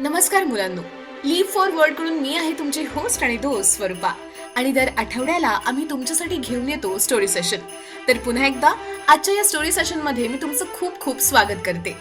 नमस्कार मुलांनो, leaf for world कडून मी आहे तुमची होस्ट आणि दोस्त स्वरूपा. आणि दर आठवड्याला आम्ही तुमच्यासाठी घेऊन येतो स्टोरी सेशन. तर पुन्हा एकदा आजच्या या स्टोरी सेशन मध्ये मी तुमचं खूप खूप स्वागत करते.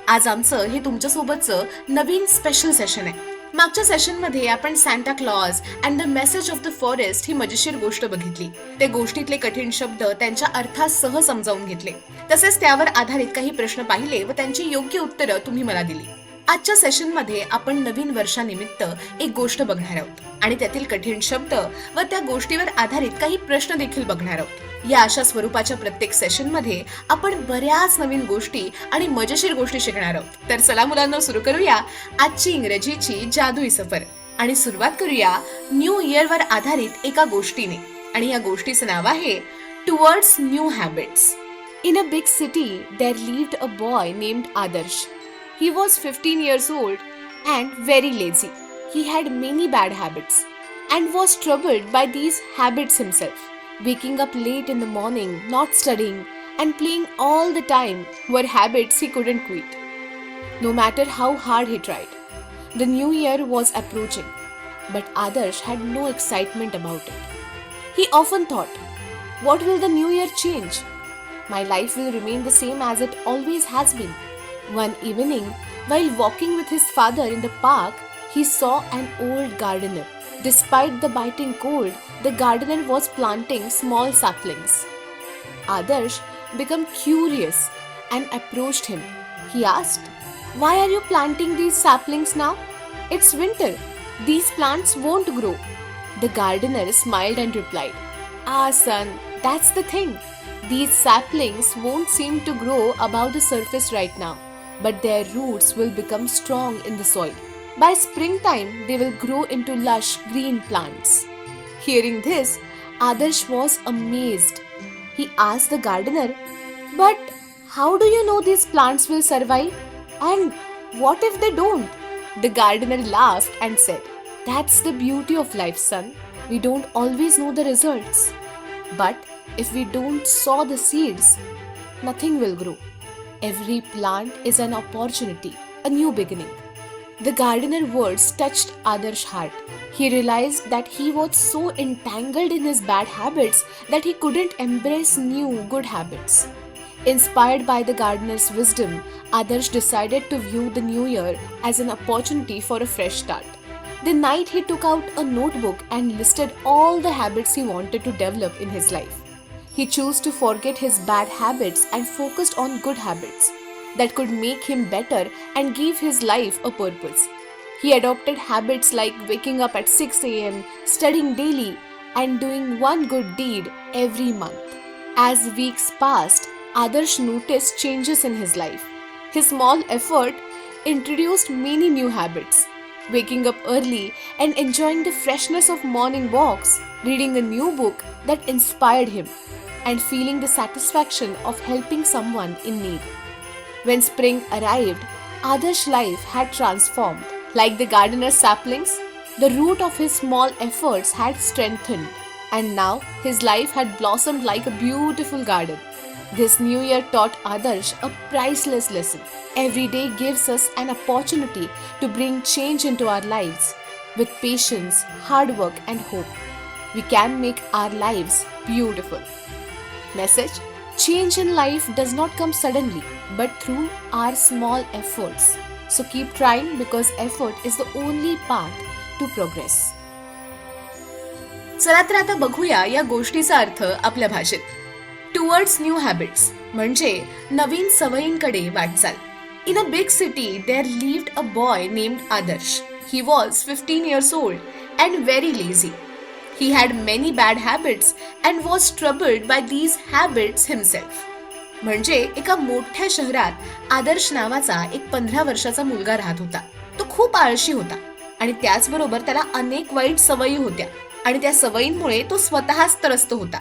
आज आमचं हे तुमच्यासोबतचं नवीन स्पेशल सेशन आहे. मागच्या सेशन मध्ये आपण Santa Claus and the message of the forest ही मजेशीर गोष्ट बघितली. ते गोष्टीतले कठीण शब्द त्यांच्या अर्थासह समजावून घेतले. तसेच त्यावर आधारित काही प्रश्न पाहिले व त्यांची योग्य उत्तरं तुम्ही मला दिली. आजच्या सेशन मध्ये आपण नवीन वर्षानिमित्त एक गोष्ट बघणार आहोत आणि त्यातील कठीण शब्द व त्या गोष्टीवर आधारित काही प्रश्न देखील बघणार आहोत. या अशा स्वरूपाच्या प्रत्येक सेशन मध्ये आपण बऱ्याच नवीन गोष्टी आणि मजेशीर गोष्टी शिकणार आहोत. तर चला मुलांना सुरू करूया आजची इंग्रजीची जादुई सफर आणि सुरुवात करूया न्यू इयर वर आधारित एका गोष्टीने. आणि या गोष्टीचं नाव आहे towards new habits. In a big city there lived a boy named Adarsh. He was 15 years old and very lazy. He had many bad habits and was troubled by these habits himself. Waking up late in the morning, not studying, and playing all the time were habits he couldn't quit, no matter how hard he tried. The new year was approaching, but Adarsh had no excitement about it. He often thought, what will the new year change? My life will remain the same as it always has been. One evening, while walking with his father in the park, he saw an old gardener. Despite the biting cold, the gardener was planting small saplings. Adarsh became curious and approached him. He asked, "Why are you planting these saplings now? It's winter. These plants won't grow." The gardener smiled and replied, "Ah, son, that's the thing. These saplings won't seem to grow above the surface right now, but their roots will become strong in the soil. By springtime, they will grow into lush green plants." Hearing this, Adarsh was amazed. He asked the gardener, "But how do you know these plants will survive? And what if they don't?" The gardener laughed and said, "That's the beauty of life, son. We don't always know the results. But if we don't sow the seeds, nothing will grow. Every plant is an opportunity, a new beginning." The gardener's words touched Adarsh's heart. He realized that he was so entangled in his bad habits that he couldn't embrace new good habits. Inspired by the gardener's wisdom, Adarsh decided to view the new year as an opportunity for a fresh start. The night he took out a notebook and listed all the habits he wanted to develop in his life. He chose to forget his bad habits and focused on good habits that could make him better and give his life a purpose. He adopted habits like waking up at 6 a.m., studying daily, and doing one good deed every month. As weeks passed, Adarsh noticed changes in his life. His small effort introduced many new habits. Waking up early and enjoying the freshness of morning walks, reading a new book that inspired him, and feeling the satisfaction of helping someone in need. When spring arrived, Adarsh's life had transformed. Like the gardener's saplings, the root of his small efforts had strengthened, and now his life had blossomed like a beautiful garden. This new year taught Adarsh a priceless lesson. Every day gives us an opportunity to bring change into our lives. With patience, hard work, and hope, we can make our lives beautiful. Message: change in life does not come suddenly, but through our small efforts. So keep trying because effort is the only path to progress. चला तर आता बघूया या गोष्टीचा अर्थ आपल्या भाषेत. Towards new habits म्हणजे नवीन सवयींकडे वाटचाल. In a big city there lived a boy named Adarsh. He was 15 years old and very lazy. He had many bad habits and was troubled by these habits himself. म्हणजे एका मोठ्या शहरात आदर्श नावाचा एक 15 वर्षाचा मुलगा राहत होता. तो खूप आळशी होता आणि त्याचबरोबर त्याला अनेक वाईट सवयी होत्या आणि त्या सवयींमुळे तो स्वतःच त्रस्त होता.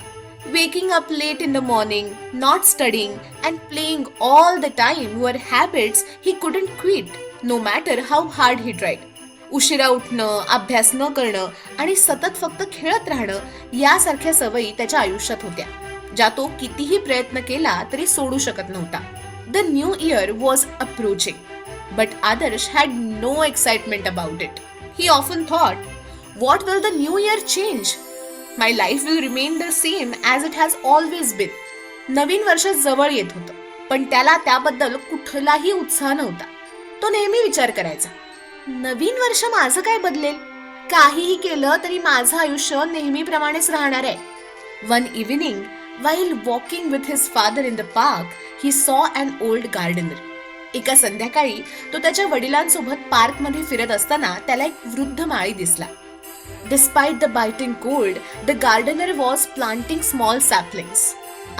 Waking up late in the morning, not studying, and playing all the time were habits he couldn't quit, no matter how hard he tried. उशिरा उठणं, अभ्यास न करणं आणि सतत फक्त खेळत राहणं यासारख्या सवयी त्याच्या आयुष्यात होत्या, ज्या तो कितीही प्रयत्न केला तरी सोडू शकत नव्हता. The new year was approaching. But Adarsh had no excitement about it. He often thought, what will the new year change? My life will remain the same as it has always been. नवीन वर्ष जवळ येत होतं, पण त्याला त्याबद्दल कुठलाही उत्साह नव्हता. तो नेहमी विचार करायचा, नवीन वर्ष माझं काय बदलेल? काहीही केलं तरी माझं आयुष्य नेहमीप्रमाणेच राहणार आहे. One evening, while walking with his father in the park, he saw an old gardener. एका संध्याकाळी तो त्याच्या वडिलांसोबत पार्कमध्ये फिरत असताना त्याला एक वृद्ध माळी दिसला. Despite the biting cold, the gardener was planting small saplings.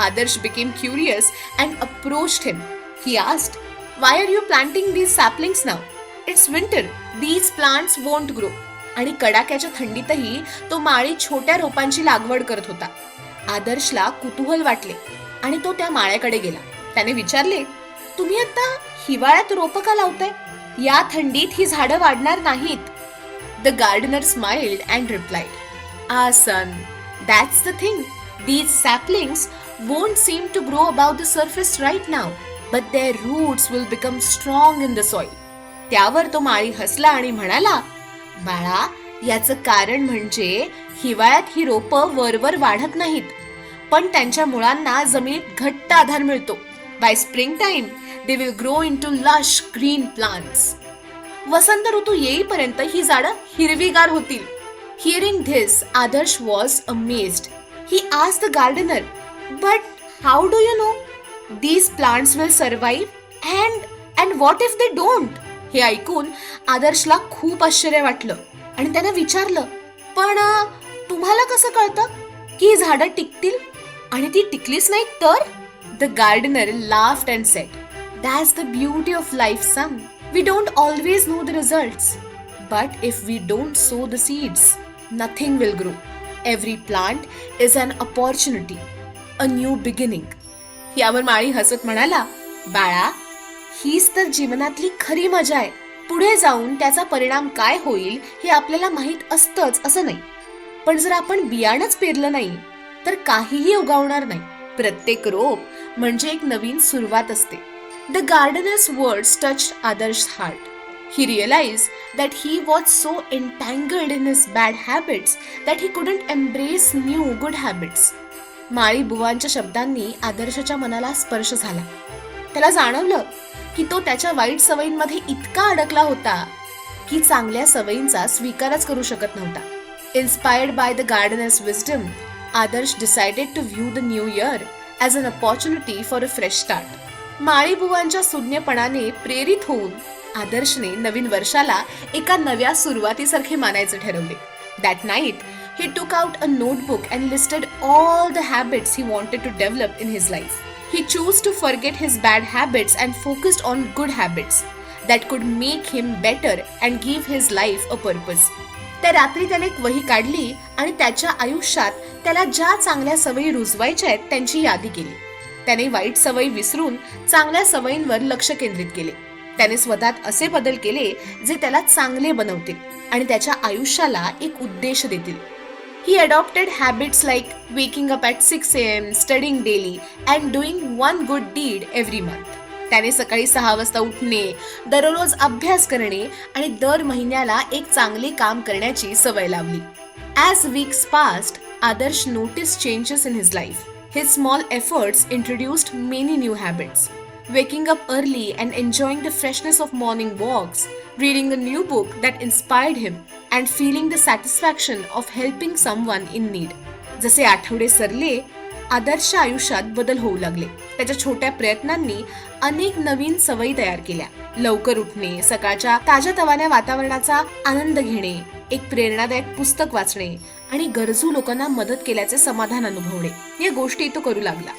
Adarsh became curious and approached him. He asked, "Why are you planting these saplings now? It's winter. These plants won't grow." आणि कडाक्याच्या थंडीतही तो माळी छोट्या रोपांची लागवड करत होता. आदर्शला कुतूहल वाटले आणि तो त्या माळ्याकडे गेला. त्याने विचारले, तुम्ही आता हिवाळ्यात रोपं का लावताय? या थंडीत ही झाडं वाढणार नाहीत. The gardener smiled and replied, "Ah son, that's the thing. These saplings won't seem to grow above the surface right now, but their roots will become strong in the soil." त्यावर तो माळी हसला आणि म्हणाला, बाळा, याचं कारण म्हणजे हिवाळ्यात ही रोपं वरवर वाढत नाहीत, पण त्यांच्या मुळांना जमिनीत घट्ट आधार मिळतो. By springtime, they will grow into lush green plants. वसंत ऋतू येईपर्यंत ही झाडं हिरवीगार होतील. Hearing this, Adarsh was amazed. He asked the gardener, "But how do you know these plants will survive? And what if they don't?" हे ऐकून आदर्शला खूप आश्चर्य वाटलं आणि त्यानं विचारलं, पण तुम्हाला कसं कळतं की ही झाडं टिकतील आणि ती टिकलीच नाही तर? The gardener laughed and said, "That's the beauty of life, son. We don't always know the results. But if we don't sow the seeds, nothing will grow. Every plant is an opportunity, a new beginning." यावर माळी हसत म्हणाला, बाळा, हीच तर जीवनातली खरी मजा आहे. पुढे जाऊन त्याचा परिणाम काय होईल हे आपल्याला माहित असतंच असं नाही, पण जर आपण बियाणंच पेरलं नाही तर काहीही उगवणार नाही. प्रत्येक रोप म्हणजे एक नवीन सुरुवात असते. The gardener's words touched Adarsh's heart. He realized that he was so entangled in his bad habits that he couldn't embrace new good habits. माळी बुवांच्या शब्दांनी आदर्शच्या मनाला स्पर्श झाला. त्याला जाणवलं की तो त्याच्या वाईट सवयींमध्ये इतका अडकला होता की चांगल्या सवयींचा स्वीकारच करू शकत नव्हता. Inspired by the gardener's wisdom, Adarsh decided to view the new year as an opportunity for a fresh start. माळी बुवांच्या सुज्ञपणाने प्रेरित होऊन आदर्शने नवीन वर्षाला एका नव्या सुरुवातीसारखे मानायचे ठरवले. That night, he took out a notebook and listed all the habits he wanted to develop in his life. He chose to forget his bad habits and focused on good habits that could make him better and give his life a purpose. त्या रात्री त्याने एक वही काढली आणि त्याच्या आयुष्यात त्याला ज्या चांगल्या सवयी रुजवायच्या आहेत त्यांची यादी केली. त्याने वाईट सवयी विसरून चांगल्या सवयींवर लक्ष केंद्रित केले. त्याने स्वतःत असे बदल केले जे त्याला चांगले बनवतील आणि त्याच्या आयुष्याला एक उद्देश देतील. He adopted habits like waking up at 6 a.m., studying daily and doing one good deed every month. त्याने सकाळी 6 वाजता उठणे, दररोज अभ्यास करणे आणि दर महिन्याला एक चांगले काम करण्याची सवय लावली. As weeks passed, Adarsh noticed changes in his life. His small efforts introduced many new habits. Waking up early and enjoying the freshness of morning walks, reading a new book that inspired him, and feeling the satisfaction of helping someone in need. जसे आठवडे सरले, आदर्शच्या आयुष्यात बदल होऊ लागले. त्याच्या छोट्या प्रयत्नांनी अनेक नवीन सवयी तयार केल्या. लवकर उठणे, सकाळच्या ताज्या तवान्या वातावरणाचा आनंद घेणे, एक प्रेरणादायक पुस्तक वाचणे आणि गरजू लोकांना मदत केल्याचे समाधान अनुभवणे, या गोष्टी तो करू लागला.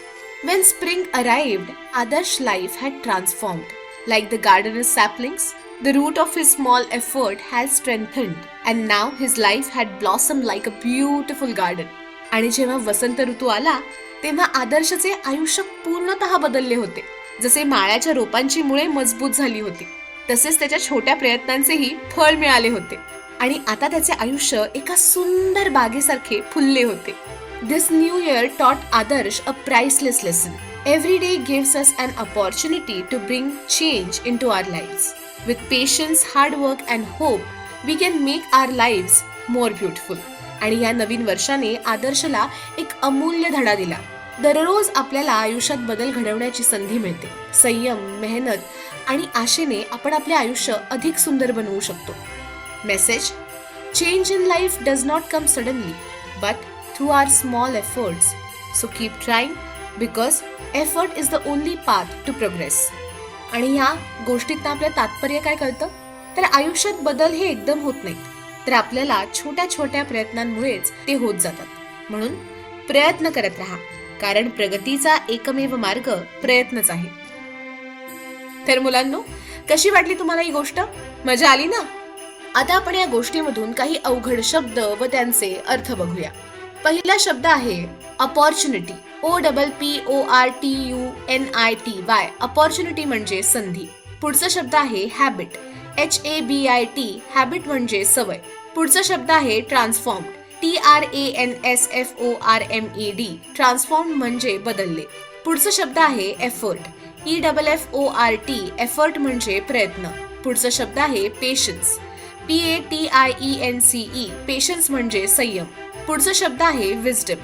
When spring arrived, Adarsh's life had transformed. Like the gardener's saplings, the root of his small effort had strengthened, and now his life had blossomed like a beautiful garden. आणि जेव्हा वसंत ऋतू आला तेव्हा आदर्शचे आयुष्य पूर्णतः बदलले होते. जसे माळ्याच्या रोपांची मुळे मजबूत झाली होती, तसेच त्याच्या छोट्या प्रयत्नांचेही फळ मिळाले होते आणि आता त्याचे आयुष्य एका सुंदर बागेसारखे फुलले होते. This new year taught Adarsh a priceless lesson. Every day gives us an opportunity to bring change into our lives. With patience, hard work and hope, we can make our lives more beautiful. आणि या नवीन वर्षाने आदर्शला एक अमूल्य धडा दिला. दररोज आपल्याला आयुष्यात बदल घडवण्याची संधी मिळते. संयम, मेहनत आणि आशेने आपण आपले आयुष्य अधिक सुंदर बनवू शकतो. Message: Change in life does not come suddenly, but through our small efforts. So keep trying because effort is the only path to progress. आणि ह्या गोष्टीत आपलं तात्पर्य काय कळतं? तर आयुष्यात बदल हे एकदम होत नाहीत, तर आपल्याला छोट्या छोट्या प्रयत्नांमुळेच ते होत जातात. म्हणून प्रयत्न करत राहा, कारण प्रगतीचा एकमेव मार्ग प्रयत्नच आहे. तर मुलांनो, कशी वाटली तुम्हाला ही गोष्ट? मजा आली ना? आता आपण या गोष्टीमधून काही अवघड शब्द व त्यांचे अर्थ बघूया. पहिला शब्द आहे अपॉर्च्युनिटी. OPPORTUNITY. अपॉर्च्युनिटी म्हणजे संधी. पुढचा शब्द आहे हॅबिट. HABIT. हॅबिट म्हणजे सवय. पुढचा शब्द आहे ट्रान्सफॉर्म. TRANSFORMED. ट्रान्सफॉर्म म्हणजे बदलले. पुढचा शब्द आहे एफर्ट. EFFORT. एफर्ट म्हणजे प्रयत्न. पुढचा शब्द आहे पेशन्स. PATIENCE. पेशन्स म्हणजे संयम. पुढचा शब्द आहे विजडम.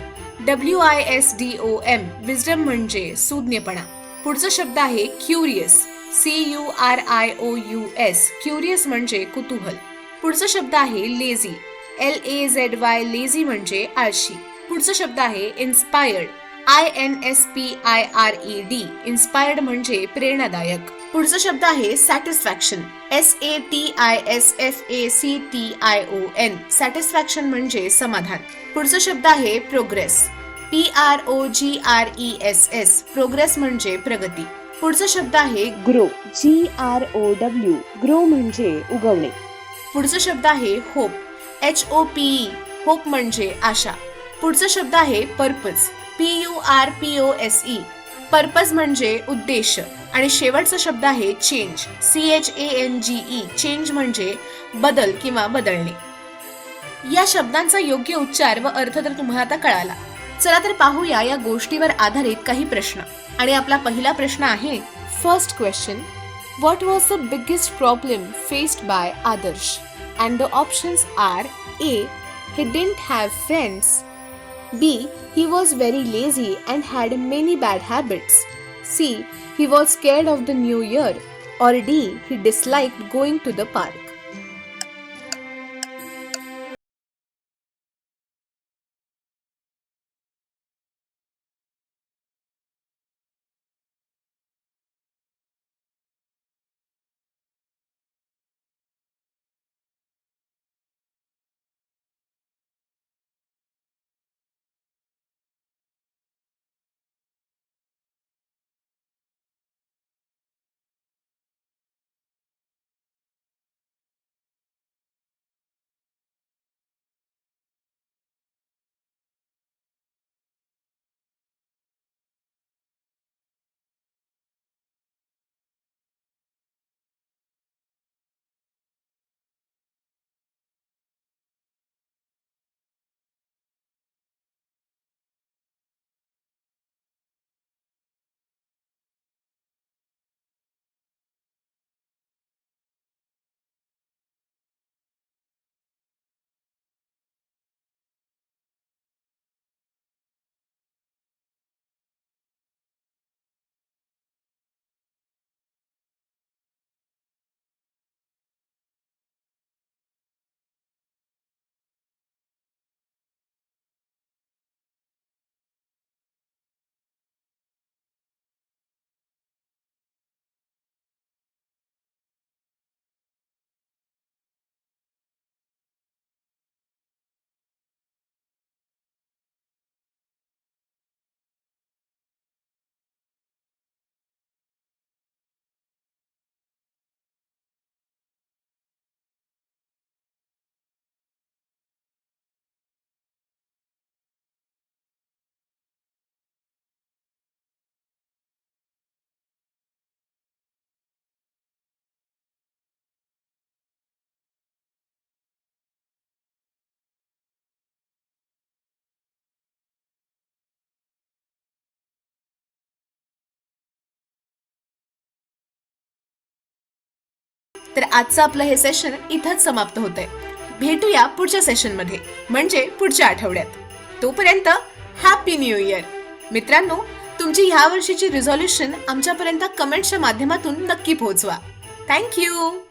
WISDOM. विजडम म्हणजे सूज्ञपणा. पुढचा शब्द आहे क्युरियस. CURIOUS. क्युरियस म्हणजे कुतूहल. पुढचा शब्द आहे लेझी. LAZY. लेझी म्हणजे आळशी. पुढचा शब्द आहे इन्स्पायर्ड. INSPIRED. इन्स्पायर्ड म्हणजे प्रेरणादायक. पुढचा शब्द आहे सॅटिस्फॅक्शन. SATISFACTION. सॅटिस्फॅक्शन म्हणजे समाधान. पुढचा शब्द आहे प्रोग्रेस. PROGRESS. प्रोग्रेस म्हणजे प्रगती. पुढचा शब्द आहे ग्रो. GROW. ग्रो म्हणजे उगवणे. पुढचा शब्द आहे होप. HOPE. होप म्हणजे आशा. पुढचा शब्द आहे पर्पज. PURPOSE. पर्पज म्हणजे उद्देश. आणि शेवटचा शब्द आहे चेंज. CHANGE. चेंज म्हणजे बदल किंवा बदलणे. या शब्दांचा योग्य उच्चार व अर्थ तर तुम्हाला आता कळाला. चला तर पाहूया या गोष्टीवर आधारित काही प्रश्न. आणि आपला पहिला प्रश्न आहे, first question, what was the biggest problem faced by Adarsh? And the options are A. He didn't have friends. B. He was very lazy and had many bad habits. C. He was scared of the new year. Or D. He disliked going to the park. तर आजचं आपलं हे session इथंच समाप्त होतंय. भेटूया पुढच्या सेशनमध्ये, म्हणजे पुढच्या आठवड्यात. तोपर्यंत हॅपी न्यू इयर. मित्रांनो, तुमची ह्या वर्षीची रिझॉल्युशन आमच्यापर्यंत कमेंट्सच्या माध्यमातून नक्की पोहोचवा. थँक्यू.